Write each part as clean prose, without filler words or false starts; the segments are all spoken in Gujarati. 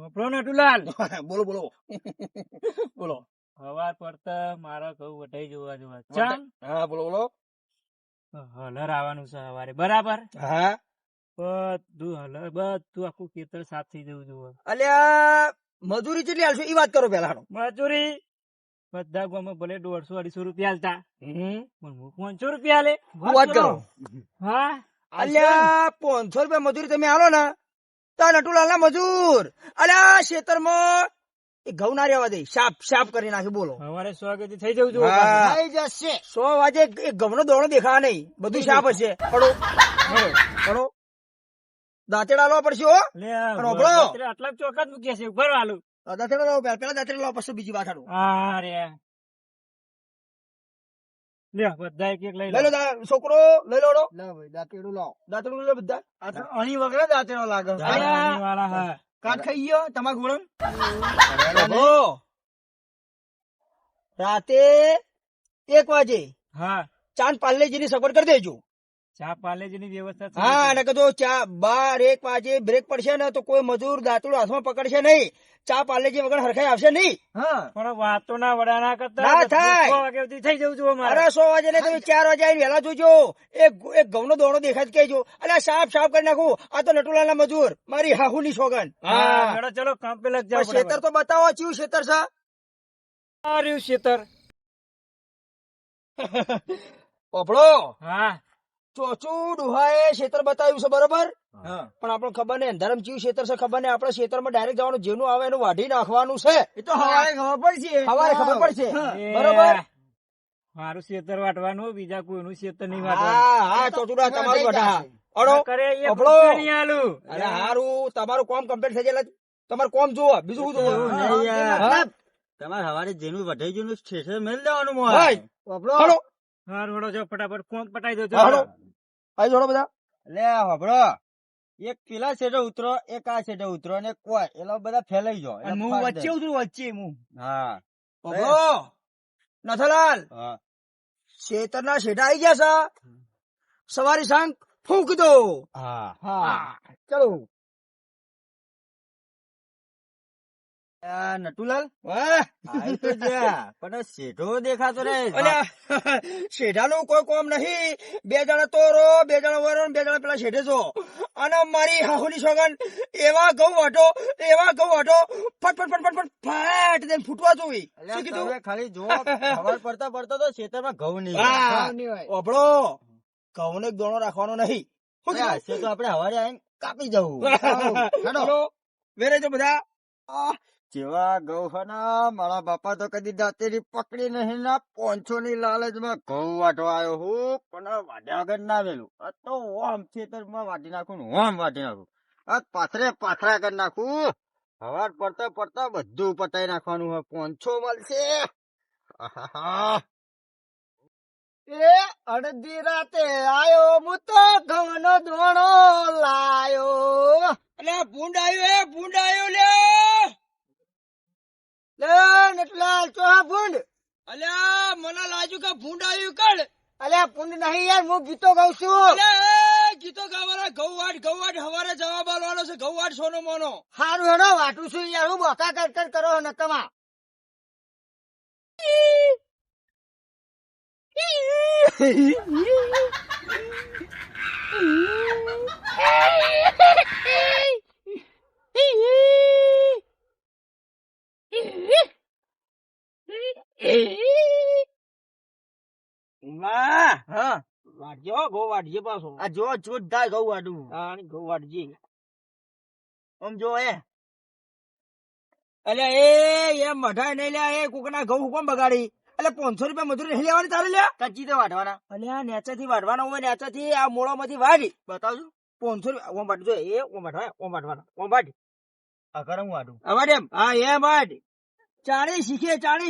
નટુલાલ બોલો બોલો બોલો. હવાર પડતા મારા ઘઉં વટાઈ જોવા ચમ હા બોલો બોલો. હલર આવવાનું છે સવારે બરાબર હા બધું હલર બધું આખું ખેતર સાફ થઈ જવું જોવે અલ્યા મજૂરી કેટલી હાલશો એ વાત કરો પેલા. મજૂરી બધા ગામમાં ભલે 150-250 રૂપિયા આલતા પણ હું 500 રૂપિયા આલે વાત કરો. હા અલ્યા 500 રૂપિયા મજૂરી તમે આલો ને તો નટુલાલ ના મજૂર અલ્યા ખેતરમાં એ ઘઉં ના રહેવા દે સાફ સાફ કરી નાખે. બોલો સવારે 100 વાગ્યાથી થઈ જવું જોવે હા. પાછું. થઈ જશે 100 વાગે એક ઘઉંનો દોણો દેખાવા નહીં, બધું સાફ હશે. પડો પડો દાંતેડા લાવવા પડશે હો. લે પણ ઉભરો. રાત્રે આટલા ચોકાત મૂક્યા છે ઉભર વાલું દાંતેડા લાવો પેલા દાંતેડા લાવો પછી બીજી વાત હાડું. હા રે લે બધા એક એક લઈ લઈ લો છોકરો લઈ લો લો. લા ભાઈ દાંતેડું લાવો. દાંતેડું લો બધા. અણી વગર દાંતેડો લાગે. ધારાણી વાળા હા કાટ ખાઈ ગયો તમાકુ ગોળો. રાતે 1 વાગે હા ચાંદ પાર્લેજી ની સગવડ કરી દેજો. ચા પાલેજીની વ્યવસ્થા છે. હા અને કદો ચા 12-1 વાગે બ્રેક પડશે ને તો કોઈ મજૂર દાંતડું હાથમાં પકડશે નહીં. ચા પાર્લેજી વગર હરખાઈ આવશે નહીં. હા પણ વાતો ના વડા ના કરતા ના થાય. 6 વાગ્યા સુધી થઈ જવું જોઈએ મારે અરે 100 વાગે ને તમે 4 વાગે આવીને વહેલા જોજો. એક ઘઉંનો દોણો દેખાય તો કહેજો. અલ્યા સાફ સાફ કરી નાખું. આ તો નટુલાલ ના મજૂર મારી હાહુની સોગન. હા મેડો ચલો કામ પે લગ જાવ ખેતર તો બતાવો ચિયું ખેતર છે. રહ્યું શેતર પોપડો હા ચોચું ડુહાએ ખેતર બતાવ્યું છે બરોબર, હા પણ આપણને ખબર નહીં અંધારામાં ચિયું ખેતર છે ખબર નહીં. આપણે ખેતરમાં ડાયરેક્ટ જવાનું, જેનું આવે એનું વાઢી નાખવાનું છે. એ તો હવારે ખબર પડશે. સવારે ખબર પડશે એ, બરોબર. મારું શેતર વાટવાનું બીજા કોઈનું શેતર નહીં હા વાટવાનું હા ચોચુડા તમારું વઢા અડો. કરે એ પોપડો. રૂપિયા નહીં આલું અરે હારું તમારું કોમ કમ્પ્લીટ થઈ જાય. તમારું કોમ જુઓ બીજું શું એવું જુઓ. નહીં યાર. હા? તમારે હવારે જેનું વઢાઈ ગયું સ્ટેશન મેલ દેવાનું મોં. ભાઈ, બાપડો. હળો હા રોડો જો ફટાફટ કોમ પટાઈ દો હળો આઈ જોડો બધા. લે હોભળો. એક પેલા સેટે ઉતરો, એક આ સેટે ઉતરો અને કોઈ એલા બધા ફેલાઈ જાઓ. અને હું વચ્ચે ઉતરું વચ્ચે હું. હા ઓહો નથલાલ હા શેતરના શેઠા આઈ ગયા છે. સવારી સાંજ ફૂંક દો. હા હા ચલો. આ નટુલાલ વાહ આવી તો જ્યાં પણ શેઠો દેખાતો રે. અલ્યા શેઠાનું કોઈ કોમ નહીં. 2 જણા તોરો, 2 જણા વરો, 2 જણા પેલા શેઠે છો. અને મારી હાહુની સોગન એવા ઘઉં વાટો ફટ ફટ ફટ ફટ ફટ ફાટ દઈને ફૂટવા જોઈ. અલ્યા શું કીધું? તમે ખાલી જુઓ ખબર પડતા પડતા તો ખેતરમાં ઘઉં નહીં. હા ઓભળો ઘઉંનો એક દોણો રાખવાનો નહીં. શું અલ્યા, કીધું? હશે તો આપણે હવારે આવીને કાપી જવું. હેડો વેરે જો બધા. જેવા ઘઉં છે ને મારા બાપા તો કદી દાંતેરી પકડી નહીં ના 500 ની લાલચમાં ઘઉં વાટવા આવ્યો હું પણ વાટ્યા વગર ના વેલું. આ તો ઓમ ખેતરમાં વાટી નાખું ને ઓમ વાટી નાખું. આ પાથરા કરી નાખું. હવાર પડતા પડતા બધું પતાઈ નાખવાનું હોય. 500 મળશે. આહાહા. એ અડધી રાતે આયો હું તો ઘઉંનો દોણો લાયો. એટલે ભૂંડ આવ્યો લે નટલાલ ચોહા ભૂંડ. અલ્યા મને લાગ્યું કે ભૂંડ આવ્યું કણ. અલ્યા ભૂંડ નહીં યાર, હું ગીતો ગાઉં છું. ગીતો ગાવાના ઘઉં વાટ હવારે જવાબ આલવાનો છે. ઘઉં વાટ સોનો મોનો. હારું હેડો વાટું છું યાર, હું બોકા કર કરો નકમા. હા વાટજો ઘઉં વાટજે પાછો. આ જો જોરદાર ઘઉં વાટું. હા ઘઉં વાટજે. આમ જો એ અલ્યા એ મઢાઈ નહીં લ્યા. એ કોકના ઘઉં કોણ બગાડી. એટલે 500 રૂપિયા મજૂરી નહીં લેવાની તારે લ્યા. કચ્ચી તો વાટવાના અલ્યા નેચાથી વાઢવાના હોય, નેચાથી આ મોળામાંથી વાઢી બતાવજો. 500 રૂપિયા ઓમ વાટજો. એ ઓમ વાટવાના ઓમ વાટ. અગર હું વાટું. આવાડ એમ હા એમ વાટ. ચાણી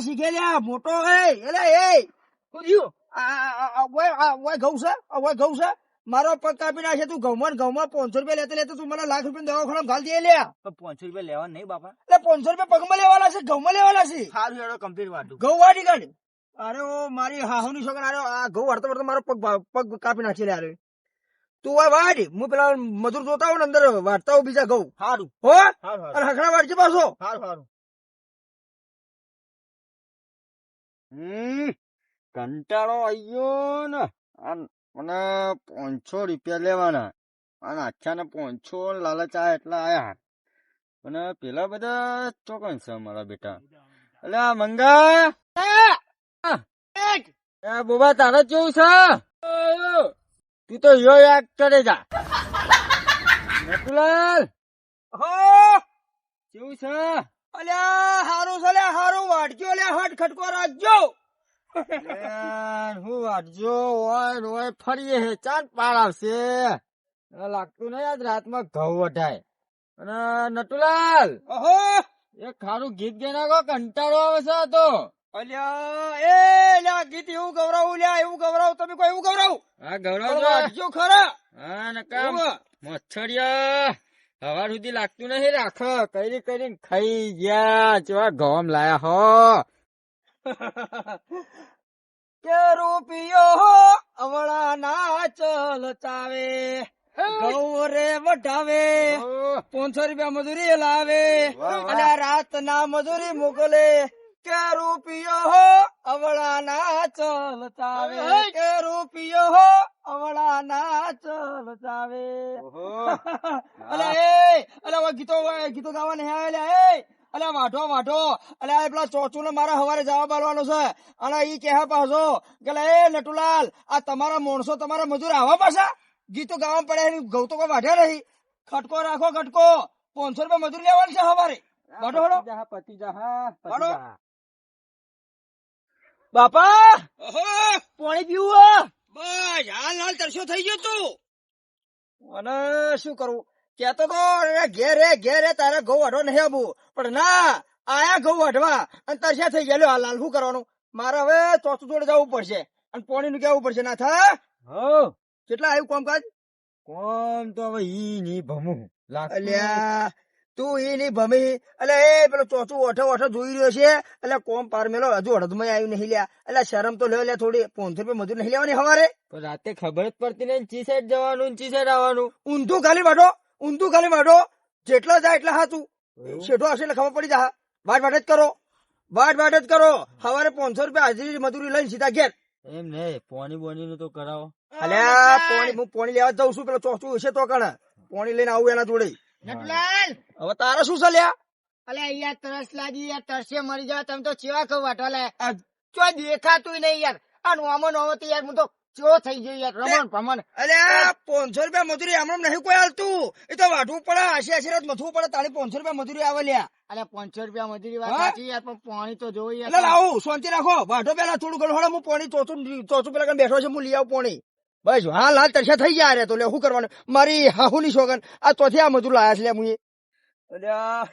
શીખે લ્યા મોટો હે. એટલે એ શું થયું? આ ઘઉં છે. મારો પગ કાપી નાખે. તું ઘઉંમાં 500 રૂપિયા તું મને લાખ રૂપિયા દવાખાના ઘાલ દે લ્યા. પણ 500 રૂપિયા લેવા નહીં બાપા. એટલે 500 રૂપિયા પગમાં લેવાના છે, ઘઉંમાં લેવાના છે. સારું હેડો કમ્પ્લીટ વાટું. ઘઉં વાટી કાઢ. અરે ઓ મારી હાહુની છોકરા આ ઘઉં વાળતો મારો પગ કાપી નાખી લે. તું હોય વાડ, હું પેલા મજૂર જોતા હોઉં ને અંદર વાટતા હોઉં બીજા ઘઉં. સારું હો સારું અને હખણા વાટજે પાછો. સારું કંટાળો આવ્યો ને મને 500 રૂપિયા લેવાના અને અચ્છા ને 500 લાલચ આ એટલા આયા અને પેલા બધા ચોકન છે મારા બેટા. એટલે આ મંગા બોબા તારે કેવું છે? તું તો યો યાદ કરે જા. નટુલાલ હો કેવું છે? અલ્યા હારું છે લ્યા, હારું વાટજો લ્યા, હટ ખટકો રાખજો. હું વાટજો ઓય ફરીએ હે ચાંદ પાર આવશે. લાગતું નહીં આજ રાતમાં ઘઉં વઢાય. અને નટુલાલ ઓહો એક ખારું ગીત ગાઈ નાખો, કંટાળો આવે છે આ તો. અલ્યા એ લ્યા ગીત એવું ગવરાવું લ્યા, એવું ગવરાવું, તમે કોઈ એવું ગવરાવું હા પણ ગૌરવ વાટજો ખરા. હા નકા હોવે. મચ્છરિયા હવાર સુધી લાગતું નહીં રાખ કરી કરીને ખાઈ ગયા જેવા ગોમ લાયા હો. કે રૂપિયો અવળા ના ચલતાવે, ઘઉં રે વઢાવે, 500 રૂપિયા મજૂરી લાવે, વાહ, વાહ. અને રાત ના મજૂરી મોકલે. કે રૂપિયો અવળા ના ચલતાવે, કે રૂપિયો અવળા ના ચલતાવે. ઓહો. અલે ગીતો ગાવા નહીં આવેલા એ. અલે વાઢો અલે આ પેલા ચોચુ ને મારા હવારે જવાબ આલવાનો છે અને ઈ કહે પાછો કે એ નટુલાલ આ તમારા માણસો તમારા મજૂર આવા પાછા ગીતો ગાવા પડે ઘઉં તો કોઈ વાઢ્યા નહીં. ખટકો રાખો ખટકો, 500 રૂપિયા મજૂરી લેવાની છે હવારે. વાઢો વાઢો પતિ જા વાઢો. બાપા પાણી પીવું બસ હાલ હાલ તરસ્યો થઈ ગયો તું. અને શું કરું કેતો તો ઘેર તારે ઘઉં વાઢવા નહીં આવું પણ ના આયા ઘઉં વાઢવા અને તરસ્યા થઈ ગયા. હાલ હાલ શું કરવાનું મારે હવે ચોથું જોડે જવું પડશે અને પાણી નું કેવું પડશે. ના થાય હો કેટલા આવ્યું કામકાજ? કોમ તો હવે ઈ ની ભમું લાગતું નહીં. અલ્યા તું ઈ નહીં ભમી એટલે એ પેલો ચોથું ઓઠો જોઈ રહ્યો છે એટલે કોમ પાર મેલો હજુ અડધમાં આવ્યું નહીં લ્યા. એટલે શરમ તો લે થોડી. 500 રૂપિયા મજૂર નહીં લેવાની હવારે. પણ રાતે ખબર જ પડતી નહીં ચી સાઈડ જવાનું ને ચી સાઈડ આવવાનું. ઊંધું ખાલી વાઢો જેટલા જાય એટલા હાથું શેઠો હશે એટલે ખબર પડી જા. વાટ જ કરો હવારે 500 રૂપિયા હાજરી મજૂરી લઈને સીધા ઘેર. એમ નહીં પોણી બોની નું તો કરાવો. અલ્યા હું પોણી લેવા જઉં છું પેલો ચોથું હશે તો કણ પોણી લઈને આવું એના જોડે. નટલાલ હવે તારે શું છે લ્યા? અલે યાર તરસ લાગી યાર, તરસે મરી જવા. તમે તો ચેવા કહો વાટવા લાયા ચો દેખાતું નહીં યાર. આ નોમો તો યાર હું તો ચો થઈ ગયો યાર. રમણ ભમણ અલ્યા 500 રૂપિયા મજૂરી આમ નહીં કોઈ હાલતું. એ તો વાઢવું પડે, આશીર્વાદ મથવું પડે તારી 500 રૂપિયા મજૂરી આવે લ્યા. અલે 500 રૂપિયા મજૂરી વાત હા? સાચી યાર, પણ પાણી તો જોવું એટલે યાર. લાવું શાંતિ રાખો વાઢો પેલા થોડું ઘણું હળો. હું પાણી ચોથું પેલા કણ બેઠો છે હું લઈ આવું પાણી. બસ હાલ તરસ્યા થઈ ગયા રે તો લે શું કરવાનું. મારી હાહુની શોગન આ ચોથી આ મજૂર લાયા છે લે હું. અલ્યા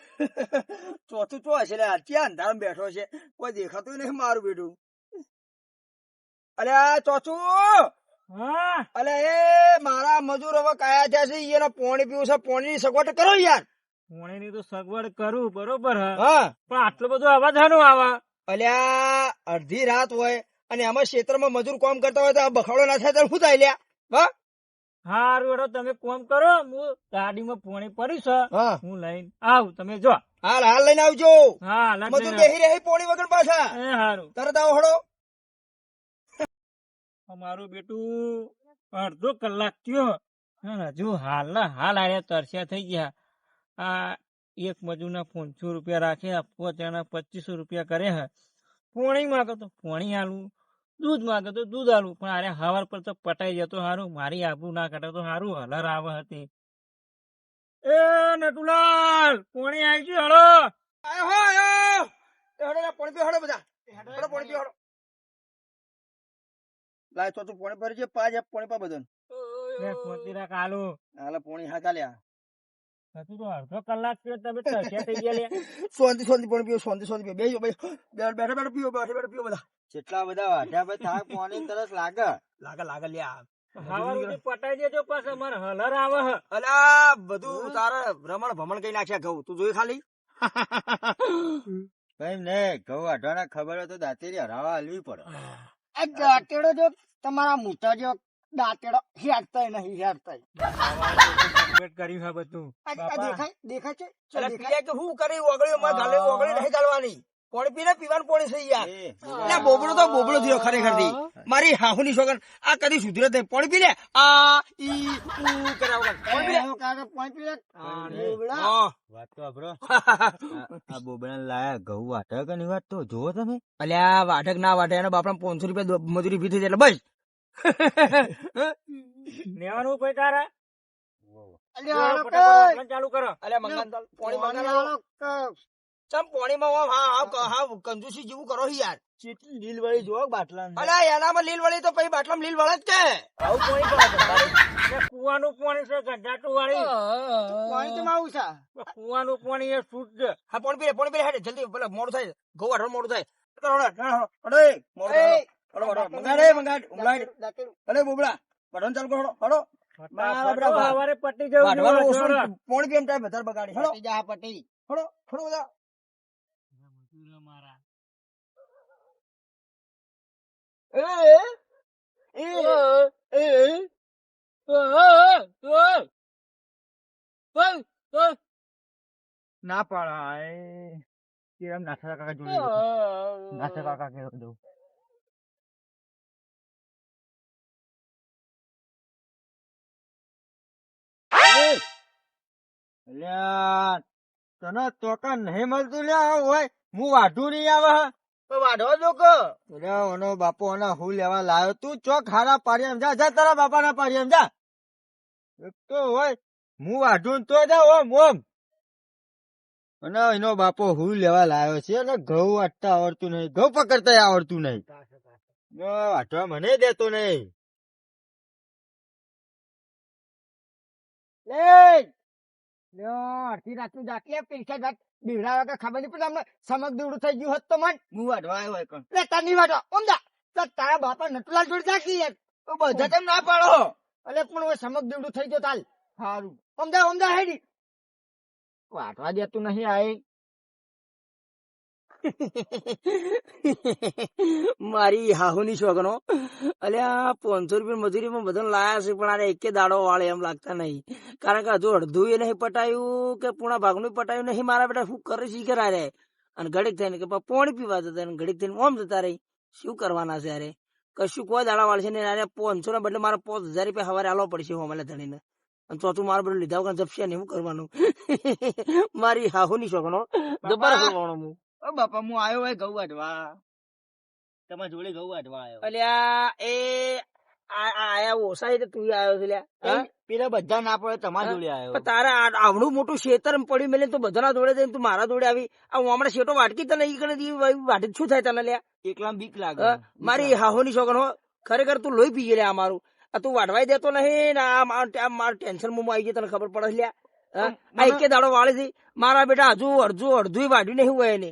ચોથું ચો હશે લે ક્યાં અંધારામાં બેઠો છે કોઈ દેખાતું નહીં મારું બેઠું. અલ્યા ચોથું હા અલે એ મારા મજૂર હવે કયા થયા છે એને પાણી પીવું છે. પાણી ની સગવડ કરો યાર. પોણી ની તો સગવડ કરું બરોબર હ હા પણ આટલો બધો અવાજ હાનો આવા. અલ્યા અડધી રાત હોય અને આમાં ક્ષેત્રમાં મજૂર કામ કરતા હોય તો આ બખાડો ના થાય તો શું થાય લ્યા? હા હારું હેડો તમે કોમ કરો, હું ગાડીમાં પોણી પડ્યું છે હા હું લઈને આવ તમે જો. હાલ લઈને આવજો. હા લાગ મજૂર બેહી રહી પોણી વગર પાછા. એ હારું. તરત આવો હળો. અમારું બેટું અડધો કલાક થયો અને હજુ હાલના હાલ આયા તરસ્યા થઈ ગયા. આ એક મજૂરના 500 રૂપિયા રાખ્યા, પોતાના 2500 રૂપિયા કરે હે. પોણી માંગે તો પોણી આલું, દૂધ માંગે તો દૂધ આલું, પણ અરે હવાર પર તો પટાઈ જતો હારું. મારી આબરૂ ના કાઢે તો હારું. હલર આવે હતી. એ નટુલાલ પોણી આવી ગયું હળો. આયો. એ હળો લે, પોણી પીઓ હળો બધા. હળો પોણી પીઓ હળો. લાય તો તું પોણી ભરી છે પાજ પોણી પા બધું. શાંતિ રાખ આલુ. હાલે પોણી હા ચાલ્યા. હજુ તો અડધો કલાક થયો તમે તરસ્યા થઈ ગયા લે. શાંતિ પોણી પીઓ શાંતિ પીઓ. બેઠો પીઓ બધા. જેટલા બધા વાઢ્યા પછી થાક પાણી તરસ લાગે. લાગે લ્યા. હવાર સુધી પટાઈ દેજો પાછો મારે હલર આવે હે. અલા બધું તારે રમણ ભમણ કઈ નાખ્યા ઘઉં તું જોઈ ખાલી. કઈ નહીં ઘઉં વાઢવાના ખબર હોય તો દાંતેરી હરાવા હાલવી પડે. આ ગાટેડો જો તમારા મોટા જો દાંતેડો હેડતાય નહીં હેડતાય. કમ્પ્લીટ કર્યું છે બધું આ બાપા. દેખાય દેખાય છે ચો એટલે દેખાય? પીએ કે હું કરી ઓગળી માં ગાલે ઓગળી નહીં ગાલવાની પાણી પીને પીવાનું પાણી થઈ યાર એ, એટલે બોબડો તો બોબડો થયો ખરેખર થી મારી હાહુની છોકર આ કદી સુધરે જ નહીં પાણી પી લે આ ઈ ઉ કર્યા વગર પાણી પી લે એનો કાકા પોઈન્ટ પી લે. બોબડા. હા. વાત તો સાંભળો. આ બોબડા લાયા ઘઉં વાટે કે નહીં વાટતો જોવો તમે. અલ્યા વાટક ના વાટે એના બાપડા 500 રૂપિયા મજૂરી ફી થઈ જાય એટલે બસ લેવાનું કોઈ તારા અલ્યા હાલો ફટાફટ કઈ. વાંચવાનું ચાલુ કરો. અલ્યા મંગાન ચાલ પાણી પાણી મંગાન હાલો કઈ. ચમ પાણીમાં આમ હા કંજુસી જેવું કરો છો યાર ચેટલી લીલ વાળી જોવો બાટલા. અલ્યા એનામાં લીલ વળી તો પછી બાટલામાં લીલ વળે જ કે આવું પાણી પડે એ કુવાનું પાણી છે ગંજાટું વાળી. પાણી તો માવું છે. કુવાનું પાણી એ શુદ્ધ છે. હા પાણી પી હેડે જલ્દી પેલા મોડું થાય ગૌ વાઢવાનું મોડું થાય દાંતેડું. અરે બોબડા વાઢવાનું ચાલુ કરો હડો મારા ફટાફટ બધા સવારે પટી જવું વાઢવાનું જોઈએ, ઓછું જોરો. પાણી પી એમ ટાઈમ વધારે બગાડી હડો પટી જા પટી. હડો હડો બધા ના પાડાય એમ નાથા કાકા જોડે નાથા કાકા કે દઉં. અલ્યા તને ચોકા નહીં મળતું લ્યા હોય હું વાઢું નહીં આવે હે. વાઢવા દો કે અલ્યા ઓનો બાપો ઓના હું લેવા લાયો તું ચોક હારા પાડી એમ જા જા તારા બાપા ના પાડી એમ જા. એક તો હોય હું વાઢું તો જા ઓમ ઓમ. અને એનો બાપો હું લેવા લાયો છે અને ઘઉં વાટતા આવડતું નહીં ઘઉં પકડતા આવડતું નહીં વાટવા મને દેતો નહીં. અડધી રાતનું દાખલે પૈસા જાત બીવડાવ્યા કે ખબર નહીં પડે અમને સમક દીવડું થઈ ગયું હોત તો મન હું વાટવા આવ્યો હોય કોણ. લે તાર નહીં વાટો ઓમદા તો તારા બાપા નટુલાલ જોડે જાકી યાર તો બધા તેમ ના પાડો અલે પણ હવે સમક દીવડું થઈ ગયો તાલ સારું ઓમદા ઓમદા હેડી વાટવા દેતું નહીં આય મારી હાહુની શોખનો અલ્યા 500 રૂપિયા મજૂરીમાં બધાને લાયા છે પણ આને એકે દાડો વાળે એમ લાગતા નહીં કારણ કે હજુ અડધું એ નહીં પટાયું કે પૂણા ભાગનું પટાયું નહીં મારા બેટા શું કરે શીખે રે અને ઘડીક થઈને કે પાણી પીવા જતા અને ઘડીક થઈને ઓમ જતા રહી શું કરવાના છે અરે કશું કોઈ દાડા વાળશે ને 500 ના બદલે મારે 5000 રૂપિયા હવારે આલવા પડશે અમારે ધણીને અને ચોથું મારું બધું લીધા વગર જપશે ને શું કરવાનું મારી હાહુની શોખનો જબર બોલવાનો હું ઓ બાપા હું આવ્યો હોય ઘઉં વાટવા તમારા જોડે ઘઉં વાટવા આવ્યો. અલ્યા એ આયા ઓછા એટલે તું આવ્યો છે લ્યા હા? પેલા બધા ના પડે તમારા જોડે આવ્યો. પણ તારે આવડું મોટું ખેતર પડ્યું મેલે તો બધાના જોડે જઈને તું મારા જોડે આવી આ હમણાં શેટો વાટકી તને ઈ કરે વાટી શું થાય તને લ્યા એકલા બીક લાગે. હા? મારી હાહોની શોખન હો ખરેખર તું લોહી પી લે મારું આ તું વાટવાઈ દેતો નહીં ને આ મારું ટેન્શન માં આવી ગઈ તને ખબર પડે લ્યા હા? આ એકે દાડો વાળે છે મારા બેટા હજુ અડધું વાઢ્યું નહીં હોય એને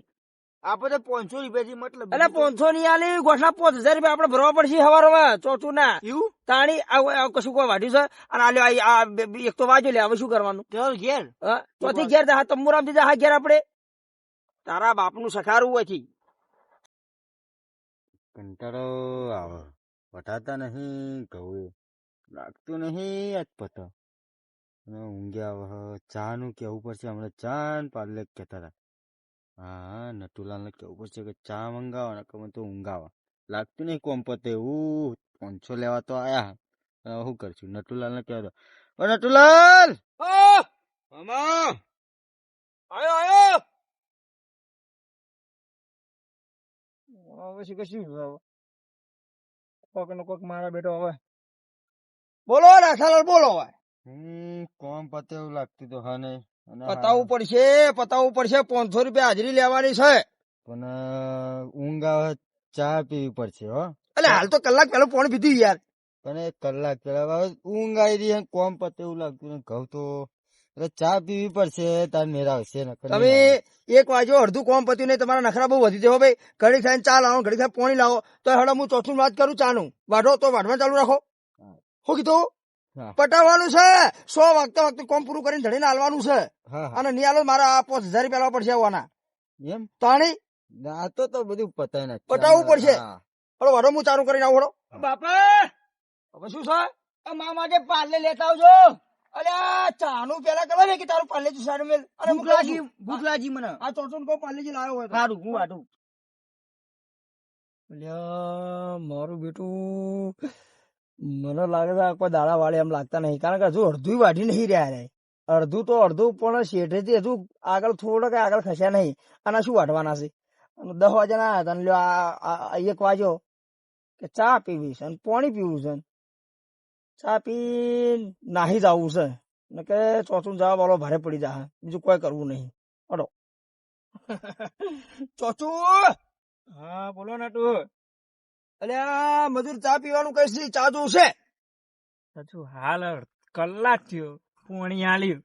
આપડે 500 રૂપિયા મતલબ એટલે 500 ની આલી ગોઠના 5000 રૂપિયા આપડે ભરવા પડશે હવારમાં ચોથું ના એવું તાણી આ કશું કોઈ વાઢ્યું છે અને આ એક તો વાજો લે હવે શું કરવાનું ચાલ ઘેર હા? ચોથી ઘેર જા તંબુરામ થી જા ઘેર આપડે તારા બાપ નું સખારું હોય કંટાળો આવે વટાતા નહીં ઘઉં લાગતું નહીં આજ પતા અને ઊંઘ્યા આવે ચા નું કેવું પડશે હમણાં ચા ને પાર્લે કહેતા હતા હા નટુલાલ ને કેવું પડશે કે ચા મંગાવો ને કમે તો ઊંઘાવા લાગતું નહીં કોમ પતે એવું 500 લેવા તો આયા હવે શું કરશું નટુલાલ ને કહેતો ઓ નટુલાલ મામા આયો પછી કશું કોક નો કોક મારા બેટો હવે બોલો રાખાલાલ બોલો હવે કોમ પતે એવું લાગતું તો હા નહીં અને પતાવવું પડશે 500 રૂપિયા હાજરી લેવાની છે પણ ઊંઘ આવે ચા પીવી પડશે હો એટલે હાલ તો કલાક પેલો પાણી પીધું યાર પણ 1 કલાક પેલા હવે ઊંઘ આવી રહી કોમ પતે એવું લાગતું ને ઘઉં તો એટલે ચા પીવી પડશે તાર મેરા આવશે ને તમે 1 વાગ્યો અડધું કોમ પત્યું નહીં તમારા નખરા બહુ વધી જાય ભાઈ ઘડી થાય ચા લાવો ઘડી થાય પાણી લાવો તો હડા હું ચોથું વાત કરું ચાનું વાઢો તો વાઢવા ચાલુ રાખો શું કીધું હા. પટાવવાનું છે 100 વાગતા કોમ પૂરું કરીને ધડીને હાલવાનું છે હા હા અને નિયાલો મારા 5000 રૂપિયા લાવવા પડશે આવવાના એમ તાણી આ તો બધું પતાય ના પટાવવું પડશે. હળો વાઢો હું ચાલુ કરીને આવું હળો બાપા હવે શું છે? મા માટે પાર્લે લેતા આવજો. અલ્યા ચાનું પેલા કરવા ને કે તારું પાર્લેજી સારું મેલ. અને ભૂખ લાગી, ભૂખ લાગી મને. આ ચોચું કો પાર્લેજી લાવ્યો હોય તો. સારું હું વાટું. અલ્યા મારું બેટું મને લાગે છે કોઈ દાડા વાળે એમ લાગતા નહીં, કારણ કે હજુ અડધું વાઢી નહીં રહ્યા રે. અડધું પણ શેઠેથી હજુ આગળ થોડોક આગળ ખસ્યા નહીં. અને શું વાઢવાના છે? અને 10 વાગ્યાના આવ્યા હતા ને લ્યો આ 1 વાગ્યો કે ચા પીવી છે અને પાણી પીવું છે. ચા પી નાહી જવું છે ને કે ચોચું જવા વાળો ભારે પડી જાય, બીજું કોઈ કરવું નહીં. હડો ચોચું. હા બોલો નટુ. અલ્યા મજૂર ચા પીવાનું કઈ ચા જોશે? હજુ હાલ કલાક થયો પોણી આલ્યું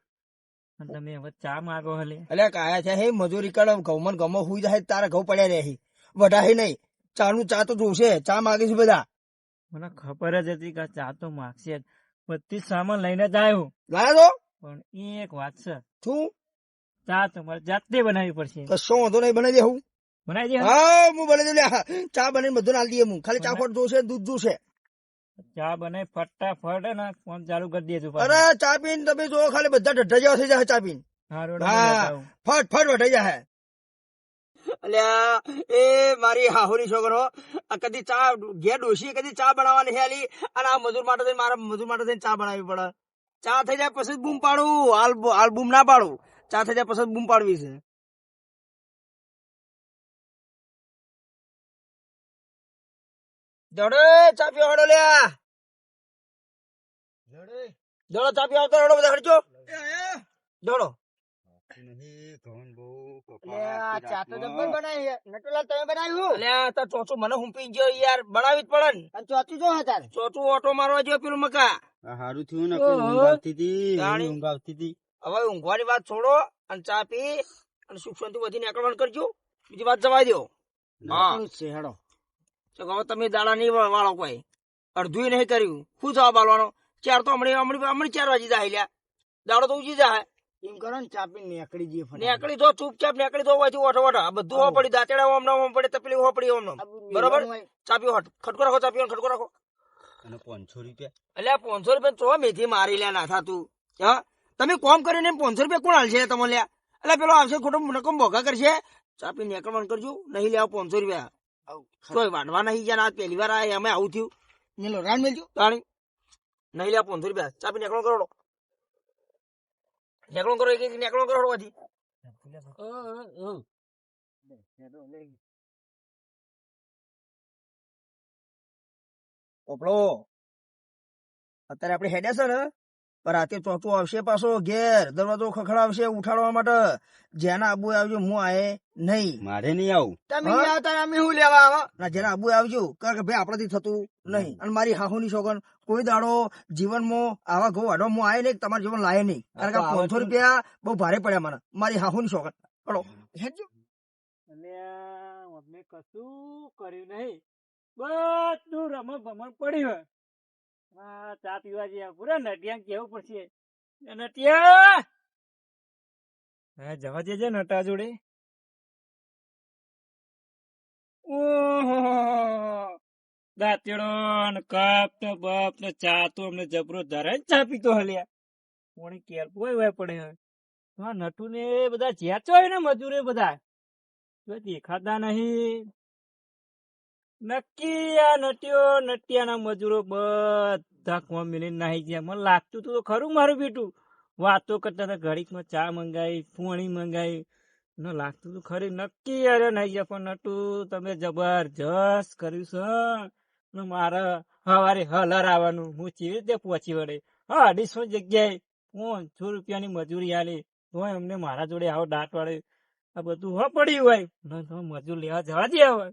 અને તમે હવે ચા માગો હલે. અલ્યા કાયા છે હે મજૂરી કર ઘઉં ગમો હુઈ જાય તારા ઘઉં પડ્યા રહે વઢાહી નહીં. ચાનું ચા તો જોશે, ચા માગે છે બધા. મને ખબર જ હતી કે ચા તો માગશે જ. બધી જ સામાન લઈને જ આવ્યો. લાયા તો પણ એક વાત છે, શું? ચા તમારે જાતે બનાવવી પડશે. કશો વાંધો નહીં, બનાવી દે હું. બનાવી દે. હા હું બનાવી દઉં લ્યા. ચા બનાવીને બધું નાલ દઈએ હું. ખાલી ચાખોટ જોશે, દૂધ જોશે. ચા બનાવી ફટાફટ ને ફોન ચાલુ કરી દેજો. અરે ચા પીને તમે જો ખાલી બધા ઢઢા જેવા થઈ જાય ચા પીને. હા ફટ વટાઈ જાય. અલ્યા એ મારી હાહુરી છોકરો કદી ચા ઘેર ડોશી કદી ચા બનાવવાની હેલી અને આ મજૂર માટે થઈને મારા મજૂર માટે થઈને ચા બનાવવી પડે. ચા થઈ જાય પછી બૂમ પાડું, હાલ બૂમ ના પાડું. ચા થઈ જાય પછી બૂમ પાડવી છે. દોડે ચા પીવા હડો લ્યા. દોડો ચા પીવા આવતો હડો બધા હડજો. દોડો. ચા તો જબ્બર બનાવી છે. નટુલાલ તમે બનાવ્યું? અલ્યા તાર ચોચું મને હુંપી ગયો યાર, બનાવી જ પડે ને. અને ચોથું જો હતા ચોચું ઓટો મારવા ગયો પેલું મકા. સારું થયું ને, ઓહો. ઊંઘ આવતી હતી, જાણી. ઊંઘ આવતી હતી. હવે ઊંઘવાની વાત છોડો અને ચા પી અને સુખ શાંતિ બધી નીકળવાનું કરજો. બીજી વાત જવા દો. હા છે હેડો. તો હવે તમે દાડા નહીં વાળો કોઈ અડધું નહીં કર્યું. શું જવાબ આલવાનો? 4 તો હમણાં 4 વાગી જાય લ્યા. દાડો તો ઉજી જાય. એમ કરો ને ચા પીને નીકળી જઈએ ફટાફટ. નીકળી દો ચૂપચાપ નીકળી દો. ઓછો આ બધું હો પડી દાંતેડા ઓમ પડે તપેલી હો પડી ઓમ. બરોબર ચા પીવો હટ. ખટકો રાખો, ચા પીવાનો ખટકો રાખો. અને 500 રૂપિયા અલ્યા 500 રૂપિયા તો મેથી મારી લ્યા ના થાતું. હા તમે કોમ કરીને 500 રૂપિયા કોણ હાલશે તમે લ્યા? એટલે પેલો આવશે ખોટો નકમ ભોગા કરશે. ચા પી નીકળવાનું કરજો, નહીં લેવા 500 રૂપિયા. કોઈ વાઢવા નહીં જ્યાં આજ પહેલી વાર આ અમે આવું થયું. નીલો રાન મેલજો. તાણી નહીં લેવા 500 રૂપિયા. ચા પી નીકળો કરો. નીકળો કરો, એક નીકળો કરો હજી. પોપડો અત્યારે આપડે હેડ્યા છે ને, પણ રાતે ચોથું આવશે પાછો ઘેર, દરવાજો ખખડાવશે ઉઠાડવા માટે. જેના આબુ આવજો, હું આયે નહીં. મારે નહીં આવું. તમે હા? નહીં આવતા ને અમે શું લેવા આવા? ના જેના આબુ આવજો, કારણ કે ભાઈ આપણાથી થતું નહીં. અને મારી હાહુની સોગન કોઈ દાડો જીવનમાં આવા ઘઉં વાઢવા હું આયે નહીં, તમારું જીવન લાયે નહીં. કારણ કે 500 રૂપિયા બહુ ભારે પડ્યા મને, મારી હાહુની સોગન. હલો હેડજો. અમે કશું કર્યું નહીં, બધું રમણ ભમણ પડ્યું. હા ચા પીવા ગયા પૂરા નટિયા કેવું પડશે. નટિયા હા જવા દેજે નટા જોડે. ઓહો દાંતેડો ને કપ ને બપ ને ચા તો અમને જબરો ધરે ચા પીતો હલ્યા. કોણી કેર હોય પડે હવે. હા નટુ ને બધા જ્યાં હોય ને મજૂરે બધા દેખાતા નહીં. નક્કી આ નટિયાના મજૂરો બધા કોમ મિલીને નાહી ગયા. મને લાગતું તું તો ખરું મારું બેટું વાતો કરતા હતા. ઘડીકમાં ચા મંગાવી, પોણી મંગાવી, ન લાગતું તું ખરી નક્કી અરે નાહી ગયા. પણ નટુ તમે જબરજસ્ત કર્યું છે ને. મારે સવારે હલર આવવાનું, હું કેવી રીતે પહોંચી વળે. હા 250 જગ્યાએ 500 રૂપિયાની મજૂરી આલી તોય અમને મારા જોડે આવો દાંત વાળે આ બધું હો પડ્યું હોય. મજૂર લેવા જવા દે હવે.